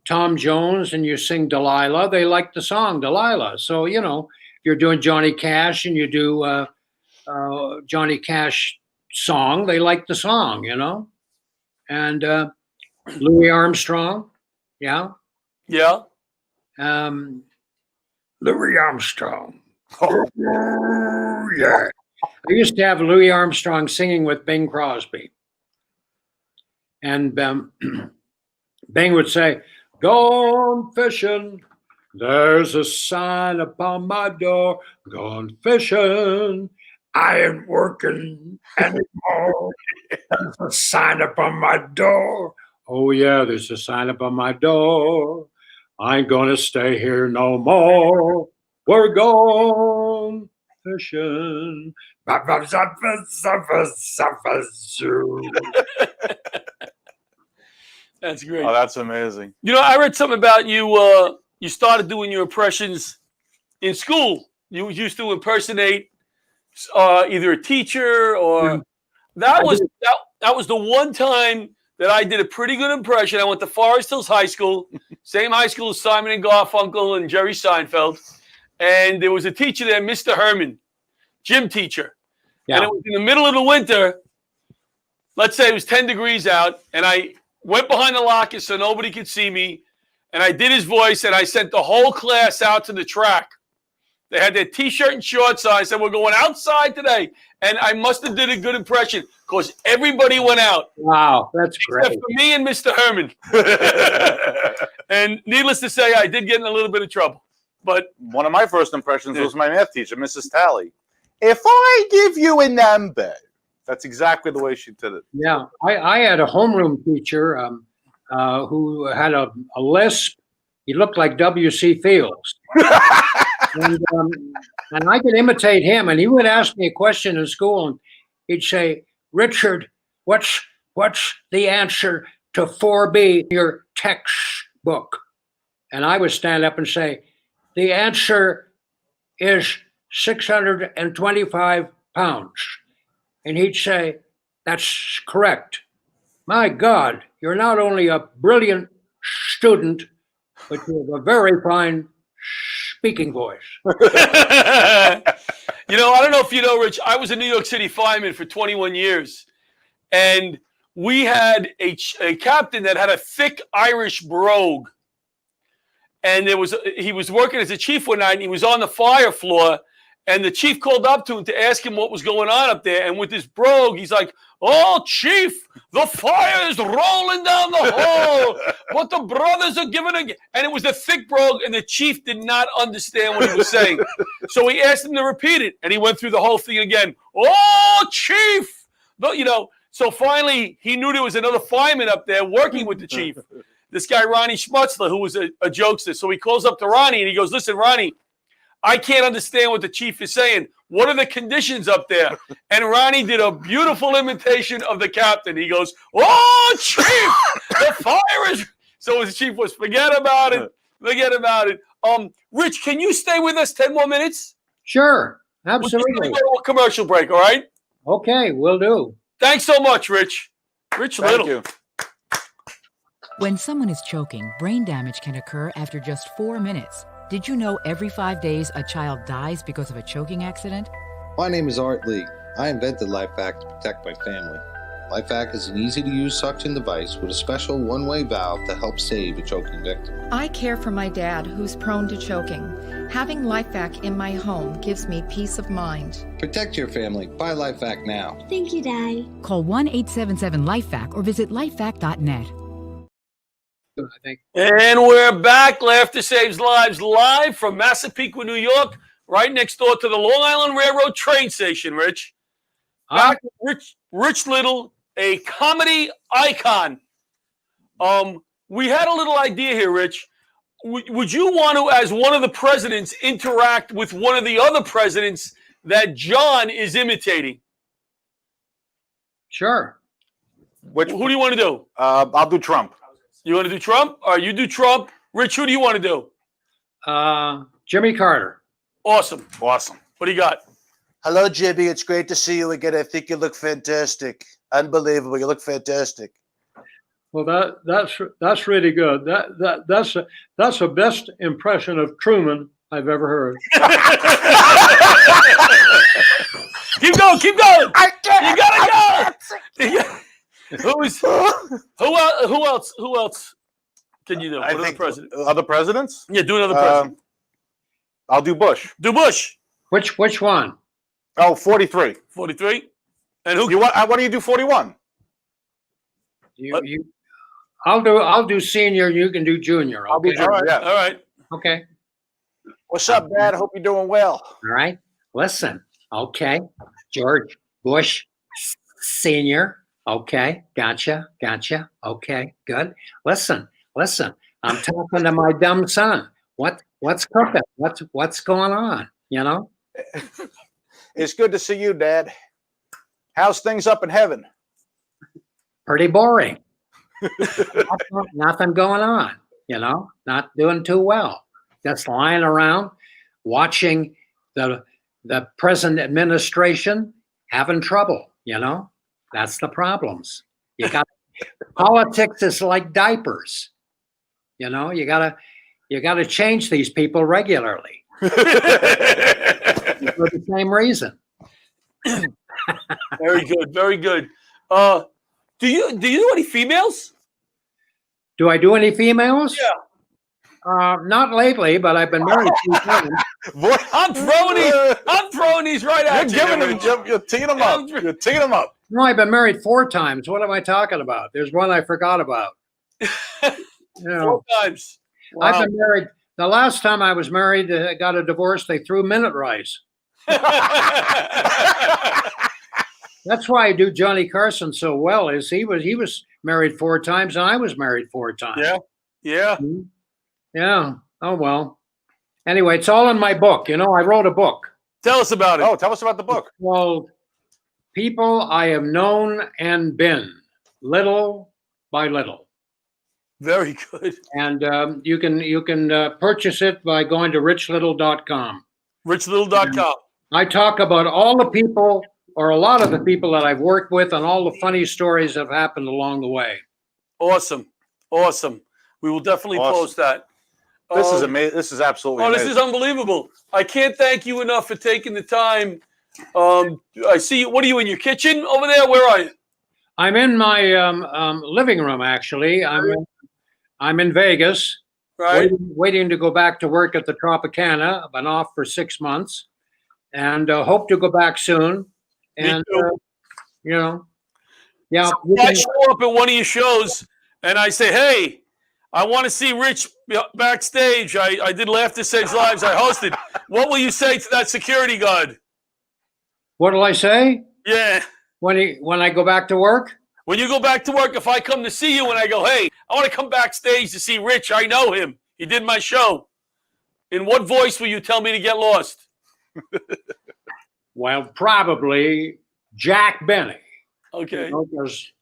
Tom Jones and you sing Delilah, they like the song Delilah. So you know, if you're doing Johnny Cash and you do Johnny Cash song, they like the song, you know. And Louis Armstrong, yeah. Yeah. Louis Armstrong. Oh, yeah. I used to have Louis Armstrong singing with Bing Crosby. And Bing would say, "Gone fishing, there's a sign upon my door. Gone fishing, I ain't working anymore. There's a sign upon my door. Oh yeah, there's a sign up on my door. I ain't gonna stay here no more. We're going fishing." That's great. Oh, that's amazing. You know, I read something about you. You started doing your impressions in school. You used to impersonate either a teacher or that was the one time that I did a pretty good impression. I went to Forest Hills High School, same high school as Simon and Garfunkel and Jerry Seinfeld. And there was a teacher there, Mr. Herman, gym teacher. Yeah. And it was in the middle of the winter. Let's say it was 10 degrees out. And I went behind the locker so nobody could see me. And I did his voice, and I sent the whole class out to the track. They had their T-shirt and shorts on. I said, "We're going outside today." And I must have did a good impression because everybody went out. Wow, that's great. Except for me and Mr. Herman. And needless to say, I did get in a little bit of trouble. But one of my first impressions was my math teacher, Mrs. Talley. "If I give you a number," that's exactly the way she did it. Yeah, I had a homeroom teacher who had a lisp. He looked like W.C. Fields. And I could imitate him, and he would ask me a question in school, and he'd say, "Richard, what's the answer to 4B in your textbook?" And I would stand up and say, "The answer is 625 pounds." And he'd say, "That's correct. My God, you're not only a brilliant student, but you have a very fine speaking voice." You know, I don't know if you know, Rich, I was a New York City fireman for 21 years. And we had a captain that had a thick Irish brogue. And he was working as a chief one night, and he was on the fire floor. And the chief called up to him to ask him what was going on up there. And with his brogue, he's like, "Oh, Chief, the fire is rolling down the hall, but the brothers are giving a..." And it was a thick brogue, and the chief did not understand what he was saying. So he asked him to repeat it, and he went through the whole thing again. "Oh, Chief!" You know, so finally, he knew there was another fireman up there working with the chief, this guy, Ronnie Schmutzler, who was a jokester. So he calls up to Ronnie, and he goes, "Listen, Ronnie, I can't understand what the chief is saying. What are the conditions up there?" And Ronnie did a beautiful imitation of the captain. He goes, "Oh, Chief, the fire is..." So his chief was, "Forget about it. Forget about it." Rich, can you stay with us 10 more minutes? Sure, absolutely. We'll go to a commercial break, all right? Okay, will do. Thanks so much, Rich. Rich Little. Thank you. When someone is choking, brain damage can occur after just 4 minutes. Did you know every 5 days a child dies because of a choking accident? My name is Art Lee. I invented LifeVac to protect my family. LifeVac is an easy-to-use suction device with a special one-way valve to help save a choking victim. I care for my dad, who's prone to choking. Having LifeVac in my home gives me peace of mind. Protect your family. Buy LifeVac now. Thank you, Dad. Call 1-877-LifeVac or visit lifevac.net. And we're back. Laughter Saves Lives live from Massapequa, New York, right next door to the Long Island Railroad train station, Rich. Back with Rich Little, a comedy icon. We had a little idea here, Rich. Would you want to, as one of the presidents, interact with one of the other presidents that John is imitating? Sure. Who do you want to do? I'll do Trump. You want to do Trump? All right, you do Trump. Rich, who do you want to do? Jimmy Carter. Awesome. Awesome. What do you got? Hello, Jimmy. It's great to see you again. I think you look fantastic. Unbelievable. You look fantastic. Well, that's really good. That's the best impression of Truman I've ever heard. Keep going. Keep going. You gotta go. Who else can you do? I think other presidents? Yeah, do another president. I'll do Bush. Do Bush. Which one? Oh, 43. 43. And who? What do you do? 41. I'll do senior. You can do junior. Okay? I'll do junior. Yeah. All right. Okay. What's up, Dad? Hope you're doing well. All right. Listen. Okay. George Bush Senior. Okay. Gotcha. Okay. Good. Listen. I'm talking to my dumb son. What's cooking? What's going on? You know? It's good to see you, Dad. How's things up in heaven? Pretty boring. Nothing going on. You know? Not doing too well. Just lying around, watching the present administration having trouble. You know? That's the problems. You got politics is like diapers. You know, you gotta change these people regularly for the same reason. Very good, very good. Do you do any females? Do I do any females? Yeah. Not lately, but I've been married 2 times. I'm throwing these right at you. You're teeing them up. You're teeing them up. No, I've been married 4 times. What am I talking about? There's one I forgot about. You know, 4 times. Wow. I've been married. The last time I was married, got a divorce. They threw minute rice. That's why I do Johnny Carson so well. Is he was married 4 times, and I was married 4 times. Yeah. Yeah. Oh well. Anyway, it's all in my book. You know, I wrote a book. Tell us about it. Oh, tell us about the book. It's called People I Have Known and Been, Little by Little. Very good. And you can purchase it by going to richlittle.com. Richlittle.com. I talk about all the people, or a lot of the people that I've worked with, and all the funny stories that have happened along the way. Awesome. We will definitely post that. This is amazing. This is absolutely amazing. This is unbelievable. I can't thank you enough for taking the time. I see you. What are you in your kitchen over there? Where are you? I'm in my living room, actually. I'm in Vegas, right? Waiting to go back to work at the Tropicana. I've been off for 6 months, and hope to go back soon. And you know, yeah. I show up at one of your shows, and I say, "Hey, I want to see Rich backstage. I did Laughter Saves Lives. I hosted. What will you say to that security guard?" What will I say? Yeah. When I go back to work? When you go back to work, if I come to see you and I go, "Hey, I want to come backstage to see Rich. I know him. He did my show." In what voice will you tell me to get lost? Well, probably Jack Benny. Okay. You know, 'cause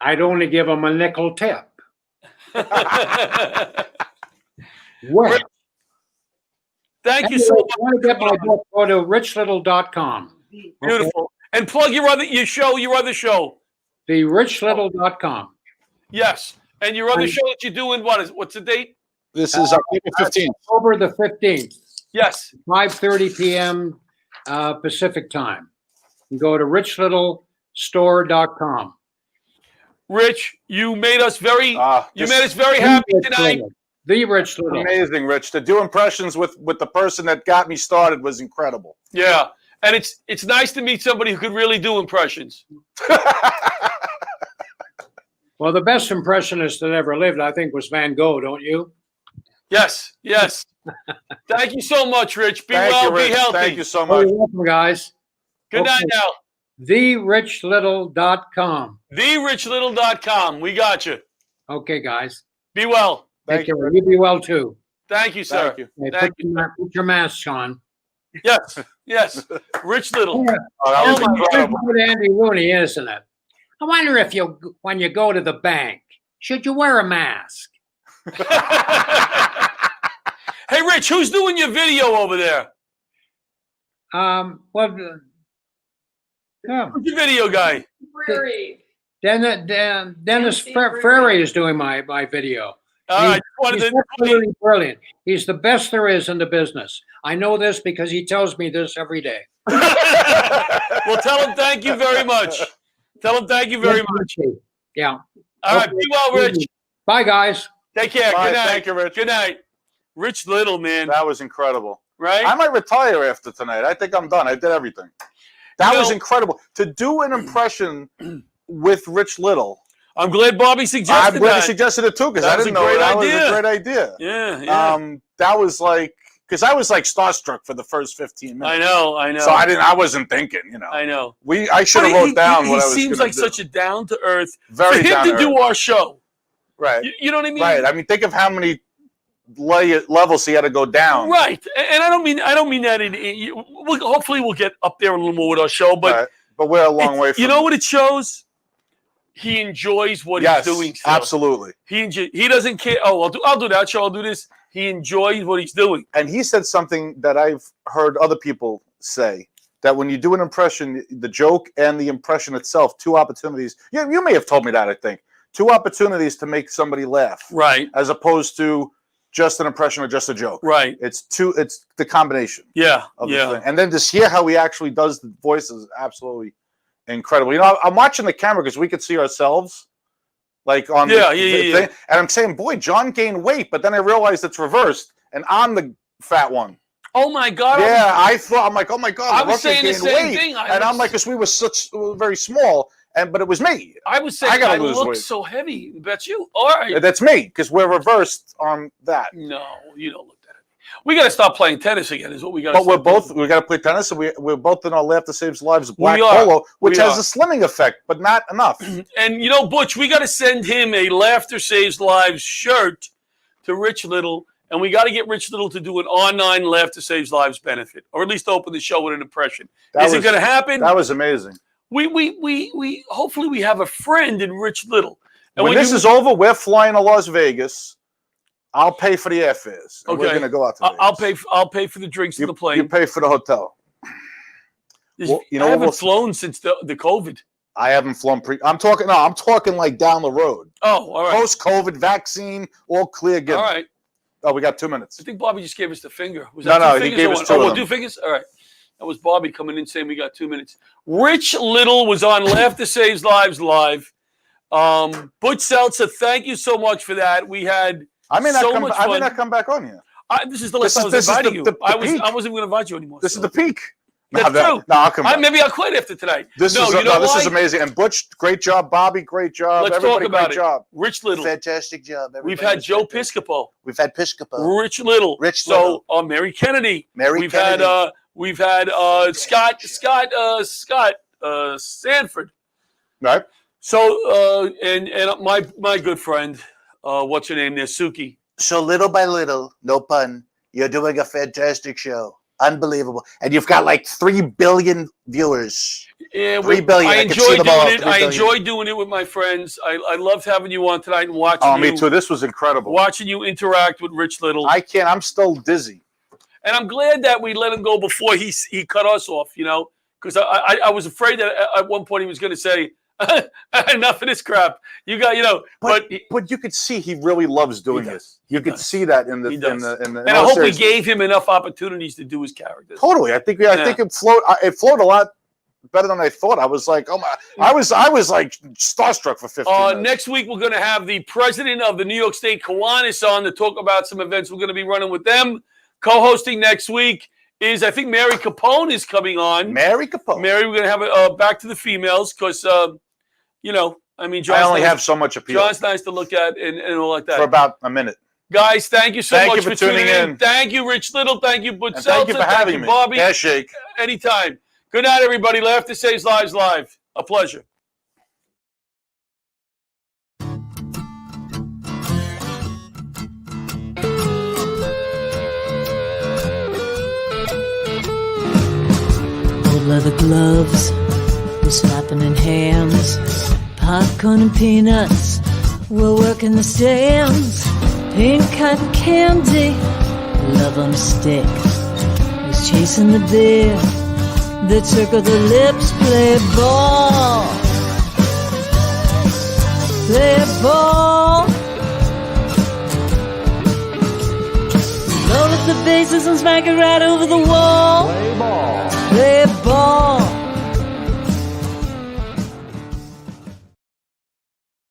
I'd only give him a nickel tip. Well, thank you so much. I want to get my book. Go to richlittle.com. Beautiful. Okay. And plug your other show. TheRichLittle.com. Yes. And your other show that you're doing, what's the date? This is October 15th. October the 15th. Yes. 5:30 p.m. Pacific time. You go to richlittlestore.com. Rich, you made us very happy tonight. The Rich Little. Amazing, Rich. To do impressions with the person that got me started was incredible. Yeah. And it's nice to meet somebody who could really do impressions. Well, the best impressionist that ever lived, I think, was Van Gogh, don't you? Yes. Thank you so much, Rich. Be well, be healthy. Thank you so much. You're welcome, guys. Good night now. TheRichLittle.com. TheRichLittle.com. We got you. Okay, guys. Be well. Take care. You be well, too. Thank you, sir. Thank you. Hey, put your masks on. Yes. Rich Little. Yeah. Oh, that was incredible. Good Andy Rooney, isn't it? I wonder if when you go to the bank, should you wear a mask? Hey, Rich, who's doing your video over there? Who's your video guy? Dennis Ferry is doing my video. He's absolutely brilliant. He's the best there is in the business. I know this because he tells me this every day. Well, tell him thank you very much. Tell him thank you very much. Yeah. All right. Be well, Rich. Bye, guys. Take care. Bye. Good night. Thank you, Rich. Good night. Rich Little, man. That was incredible. Right? I might retire after tonight. I think I'm done. I did everything. That was incredible. To do an impression with Rich Little. I'm glad Bobby suggested I'm glad he suggested it too, because I didn't know that was a great idea. Yeah. That was like, because I was like starstruck for the first 15 minutes. I know. So I wasn't thinking, I know. I should have wrote down what I was He seems like do. such a down to earth. Very for him down to to do earth. our show. Right. You know what I mean? Right. I mean, think of how many levels he had to go down. Right. And I don't mean that hopefully we'll get up there a little more with our show, but Right. But we're a long way from you know what it shows? He enjoys what he's doing. Still. Absolutely. He doesn't care. Oh, I'll do that show. I'll do this. He enjoys what he's doing. And he said something that I've heard other people say, that when you do an impression, the joke and the impression itself, two opportunities. You may have told me that, I think. Two opportunities to make somebody laugh. Right. As opposed to just an impression or just a joke. Right. It's the combination. Yeah. Of the thing. And then to hear how he actually does the voices is absolutely incredible. You know, I'm watching the camera because we could see ourselves, like on the thing, and I'm saying, boy, John gained weight, but then I realized it's reversed, and I'm the fat one. Oh my God! Yeah, I'm like, oh my God, I was saying the same thing. I'm like, because we were very small, but it was me. I was saying I look so heavy. That's you. All right, that's me because we're reversed on that. No, you don't look. We got to stop playing tennis again. Is what we got. But we got to play tennis, and we're both in our Laughter Saves Lives black polo, which has a slimming effect, but not enough. And you know, Butch, we got to send him a Laughter Saves Lives shirt to Rich Little, and we got to get Rich Little to do an online Laughter Saves Lives benefit, or at least open the show with an impression. Is it going to happen? That was amazing. We hopefully we have a friend in Rich Little. And when this is over, we're flying to Las Vegas. I'll pay for the airfares. Okay. We're going to go out to Vegas. I'll pay for the drinks in the plane. You pay for the hotel. Well, I haven't flown since the COVID. I haven't flown I'm talking like down the road. Oh, all right. Post-COVID vaccine, all clear. All right. Oh, we got 2 minutes. I think Bobby just gave us the finger. Was that no, he gave us 2 of them. 2 fingers? All right. That was Bobby coming in saying we got 2 minutes. Rich Little was on Laughter Saves Lives Live. Butch Seltzer, thank you so much for that. We had I may not come back on here. This is the last time I was inviting you. I wasn't going to invite you anymore. This is the peak. That's true. No, I'll come back. Maybe I'll quit after tonight. This is amazing. And Butch, great job. Bobby, great job. Let's Everybody, talk about great job. Rich Little. Fantastic job. We've had Joe Piscopo. We've had Piscopo. Rich Little. So Mary Kennedy. We've had Scott Sanford. Right. So and my good friend, what's her name there, Suki. So little by little, no pun, you're doing a fantastic show. Unbelievable. And you've got like 3 billion viewers. Yeah, 3 billion. I enjoy doing it. I enjoy doing it with my friends. I loved having you on tonight and watching you. Oh, me too. This was incredible. Watching you interact with Rich Little. I can't. I'm still dizzy. And I'm glad that we let him go before he cut us off, you know, because I was afraid that at one point he was going to say, enough of this crap. You got, but you could see he really loves doing this. You could see that in the and I hope we gave him enough opportunities to do his characters. Totally. I think it flowed a lot better than I thought. I was like, oh my, I was like starstruck for 15 minutes. Next week, we're going to have the president of the New York State Kiwanis on to talk about some events we're going to be running with them. Co-hosting next week is, I think, Mary Capone is coming on. Mary Capone. Mary, we're going to have it back to the females because, John's I only have so much appeal. John's nice to look at and all like that. For about a minute. Guys, thank you so much for tuning in. Thank you, Rich Little. Thank you, Butch Seltzer. Thank you for having me. Bobby. Handshake. Anytime. Good night, everybody. Laughter Saves Lives Live. A pleasure. Old leather gloves, we're slapping in hands. Popcorn and peanuts, we're working the stands. Pink cotton candy, love on a stick. He's chasing the beer, the circle the lips, play ball. Play ball. Load up the bases and smack it right over the wall. Play ball.